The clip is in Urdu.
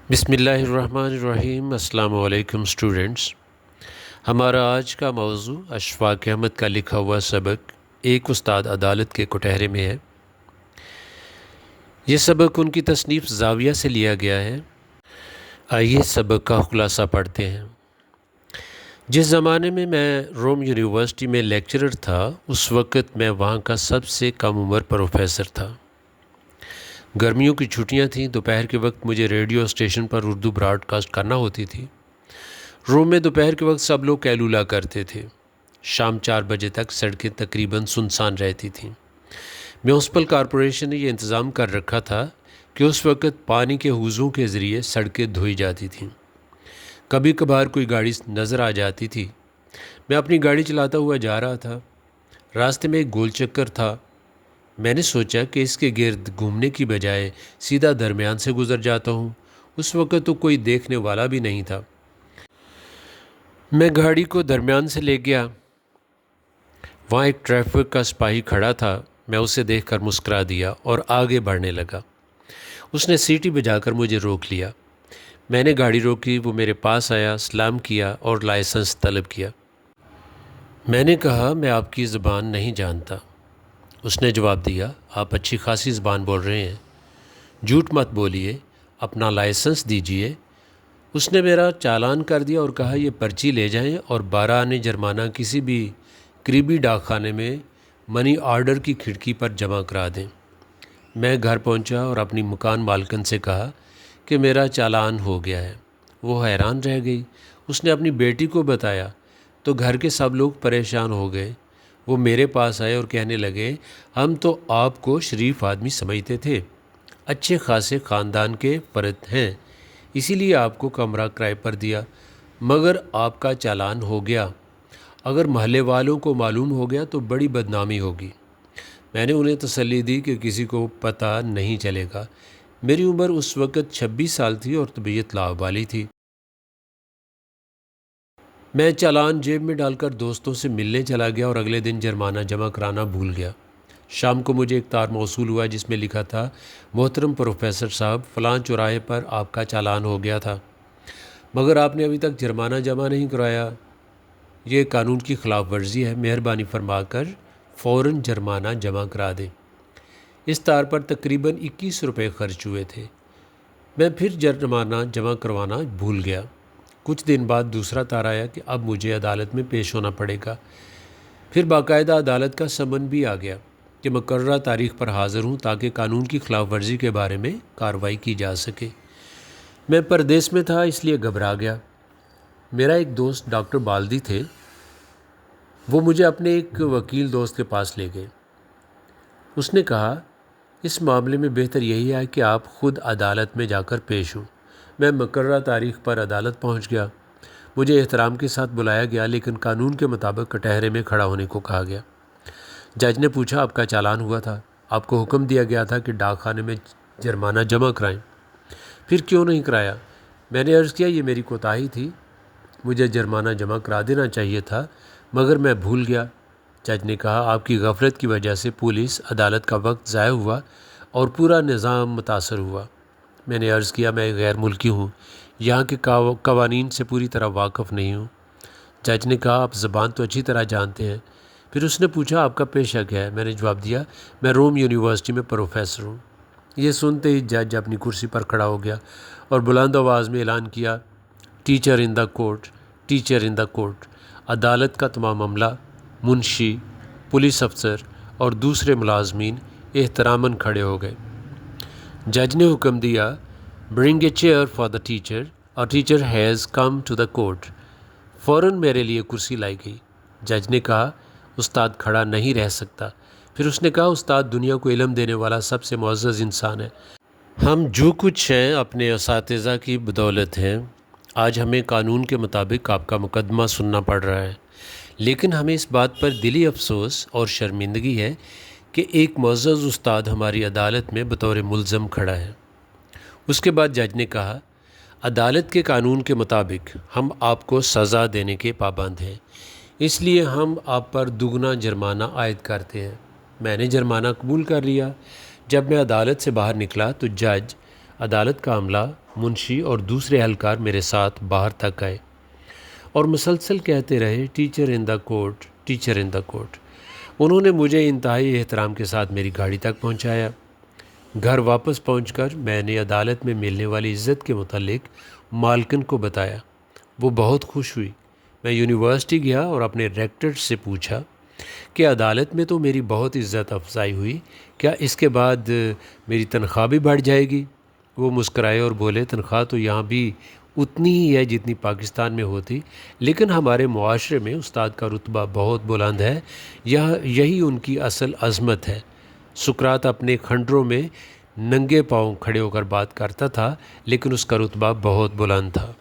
بسم اللہ الرحمن الرحیم۔ السلام علیکم اسٹوڈنٹس۔ ہمارا آج کا موضوع اشفاق احمد کا لکھا ہوا سبق ایک استاد عدالت کے کٹہرے میں ہے۔ یہ سبق ان کی تصنیف زاویہ سے لیا گیا ہے۔ آئیے سبق کا خلاصہ پڑھتے ہیں۔ جس زمانے میں روم یونیورسٹی میں لیکچرر تھا، اس وقت میں وہاں کا سب سے کم عمر پروفیسر تھا۔ گرمیوں کی چھٹیاں تھیں۔ دوپہر کے وقت مجھے ریڈیو اسٹیشن پر اردو براڈ کاسٹ کرنا ہوتی تھی۔ روم میں دوپہر کے وقت سب لوگ قیلولہ کرتے تھے۔ شام 4 بجے تک سڑکیں تقریباً سنسان رہتی تھیں۔ میونسپل کارپوریشن نے یہ انتظام کر رکھا تھا کہ اس وقت پانی کے حوضوں کے ذریعے سڑکیں دھوئی جاتی تھیں۔ کبھی کبھار کوئی گاڑی نظر آ جاتی تھی۔ میں اپنی گاڑی چلاتا ہوا جا رہا تھا۔ راستے میں ایک گول چکر تھا۔ میں نے سوچا کہ اس کے گرد گھومنے کی بجائے سیدھا درمیان سے گزر جاتا ہوں۔ اس وقت تو کوئی دیکھنے والا بھی نہیں تھا۔ میں گاڑی کو درمیان سے لے گیا۔ وہاں ایک ٹریفک کا سپاہی کھڑا تھا۔ میں اسے دیکھ کر مسکرا دیا اور آگے بڑھنے لگا۔ اس نے سیٹی بجا کر مجھے روک لیا۔ میں نے گاڑی روکی۔ وہ میرے پاس آیا، سلام کیا اور لائسنس طلب کیا۔ میں نے کہا، میں آپ کی زبان نہیں جانتا۔ اس نے جواب دیا، آپ اچھی خاصی زبان بول رہے ہیں، جھوٹ مت بولیے، اپنا لائسنس دیجئے۔ اس نے میرا چالان کر دیا اور کہا، یہ پرچی لے جائیں اور 12 آنے جرمانہ کسی بھی قریبی ڈاک خانے میں منی آرڈر کی کھڑکی پر جمع کرا دیں۔ میں گھر پہنچا اور اپنی مکان مالکن سے کہا کہ میرا چالان ہو گیا ہے۔ وہ حیران رہ گئی۔ اس نے اپنی بیٹی کو بتایا تو گھر کے سب لوگ پریشان ہو گئے۔ وہ میرے پاس آئے اور کہنے لگے، ہم تو آپ کو شریف آدمی سمجھتے تھے، اچھے خاصے خاندان کے فرد ہیں، اسی لیے آپ کو کمرہ کرائے پر دیا، مگر آپ کا چالان ہو گیا۔ اگر محلے والوں کو معلوم ہو گیا تو بڑی بدنامی ہوگی۔ میں نے انہیں تسلی دی کہ کسی کو پتہ نہیں چلے گا۔ میری عمر اس وقت 26 سال تھی اور طبیعت لاابالی تھی۔ میں چالان جیب میں ڈال کر دوستوں سے ملنے چلا گیا اور اگلے دن جرمانہ جمع کرانا بھول گیا۔ شام کو مجھے ایک تار موصول ہوا جس میں لکھا تھا، محترم پروفیسر صاحب، فلاں چوراہے پر آپ کا چالان ہو گیا تھا، مگر آپ نے ابھی تک جرمانہ جمع نہیں کرایا۔ یہ قانون کی خلاف ورزی ہے، مہربانی فرما کر فوراً جرمانہ جمع کرا دیں۔ اس تار پر تقریباً 21 روپے خرچ ہوئے تھے۔ میں پھر جرمانہ جمع کروانا بھول گیا۔ کچھ دن بعد دوسرا تار آیا کہ اب مجھے عدالت میں پیش ہونا پڑے گا۔ پھر باقاعدہ عدالت کا سمن بھی آ گیا کہ مقررہ تاریخ پر حاضر ہوں تاکہ قانون کی خلاف ورزی کے بارے میں کارروائی کی جا سکے۔ میں پردیس میں تھا، اس لیے گھبرا گیا۔ میرا ایک دوست ڈاکٹر بالدی تھے۔ وہ مجھے اپنے ایک وکیل دوست کے پاس لے گئے۔ اس نے کہا، اس معاملے میں بہتر یہی ہے کہ آپ خود عدالت میں جا کر پیش ہوں۔ میں مقررہ تاریخ پر عدالت پہنچ گیا۔ مجھے احترام کے ساتھ بلایا گیا، لیکن قانون کے مطابق کٹہرے میں کھڑا ہونے کو کہا گیا۔ جج نے پوچھا، آپ کا چالان ہوا تھا، آپ کو حکم دیا گیا تھا کہ ڈاک خانے میں جرمانہ جمع کرائیں، پھر کیوں نہیں کرایا؟ میں نے عرض کیا، یہ میری کوتاہی تھی، مجھے جرمانہ جمع کرا دینا چاہیے تھا، مگر میں بھول گیا۔ جج نے کہا، آپ کی غفلت کی وجہ سے پولیس عدالت کا وقت ضائع ہوا اور پورا نظام متاثر ہوا۔ میں نے عرض کیا، میں غیر ملکی ہوں، یہاں کے قوانین سے پوری طرح واقف نہیں ہوں۔ جج نے کہا، آپ زبان تو اچھی طرح جانتے ہیں۔ پھر اس نے پوچھا، آپ کا پیشہ کیا ہے؟ میں نے جواب دیا، میں روم یونیورسٹی میں پروفیسر ہوں۔ یہ سنتے ہی جج اپنی کرسی پر کھڑا ہو گیا اور بلند آواز میں اعلان کیا، teacher in the court, teacher in the court. عدالت کا تمام عملہ، منشی، پولیس افسر اور دوسرے ملازمین احتراماً کھڑے ہو گئے۔ جج نے حکم دیا، bring a chair for the teacher, اور teacher has come to the court. فوراً میرے لیے کرسی لائی گئی۔ جج نے کہا، استاد کھڑا نہیں رہ سکتا۔ پھر اس نے کہا، استاد دنیا کو علم دینے والا سب سے معزز انسان ہے۔ ہم جو کچھ ہیں اپنے اساتذہ کی بدولت ہیں۔ آج ہمیں قانون کے مطابق آپ کا مقدمہ سننا پڑ رہا ہے، لیکن ہمیں اس بات پر دلی افسوس اور شرمندگی ہے کہ ایک معزز استاد ہماری عدالت میں بطور ملزم کھڑا ہے۔ اس کے بعد جج نے کہا، عدالت کے قانون کے مطابق ہم آپ کو سزا دینے کے پابند ہیں، اس لیے ہم آپ پر دوگنا جرمانہ عائد کرتے ہیں۔ میں نے جرمانہ قبول کر لیا۔ جب میں عدالت سے باہر نکلا تو جج عدالت کا عملہ منشی اور دوسرے اہلکار میرے ساتھ باہر تک آئے اور مسلسل کہتے رہے teacher in the court, teacher in the court. انہوں نے مجھے انتہائی احترام کے ساتھ میری گاڑی تک پہنچایا۔ گھر واپس پہنچ کر میں نے عدالت میں ملنے والی عزت کے متعلق مالکن کو بتایا۔ وہ بہت خوش ہوئی۔ میں یونیورسٹی گیا اور اپنے ریکٹر سے پوچھا کہ عدالت میں تو میری بہت عزت افزائی ہوئی، کیا اس کے بعد میری تنخواہ بھی بڑھ جائے گی؟ وہ مسکرائے اور بولے تنخواہ تو یہاں بھی اتنی ہی ہے جتنی پاکستان میں ہوتی، لیکن ہمارے معاشرے میں استاد کا رتبہ بہت بلند ہے، یہی ان کی اصل عظمت ہے۔ سقراط اپنے کھنڈروں میں ننگے پاؤں کھڑے ہو کر بات کرتا تھا، لیکن اس کا رتبہ بہت بلند تھا۔